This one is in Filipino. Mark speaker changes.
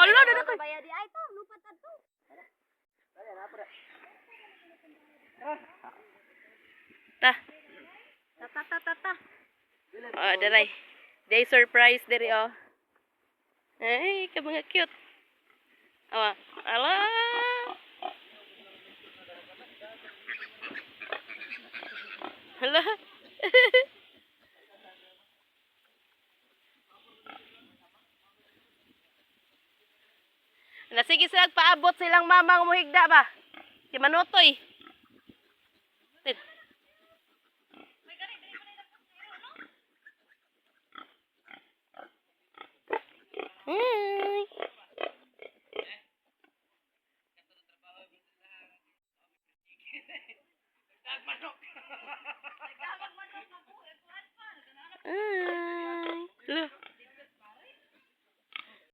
Speaker 1: Hala, dada kay.
Speaker 2: Bayad di ay to, lupa ta to.
Speaker 1: Ta.
Speaker 2: Ta.
Speaker 1: Oh, daray. Day surprise diri oh. Ay, ka mga cute. Oh, ala. Hala. Sige sila paabot silang mamang muhigda ba? Di manutoy.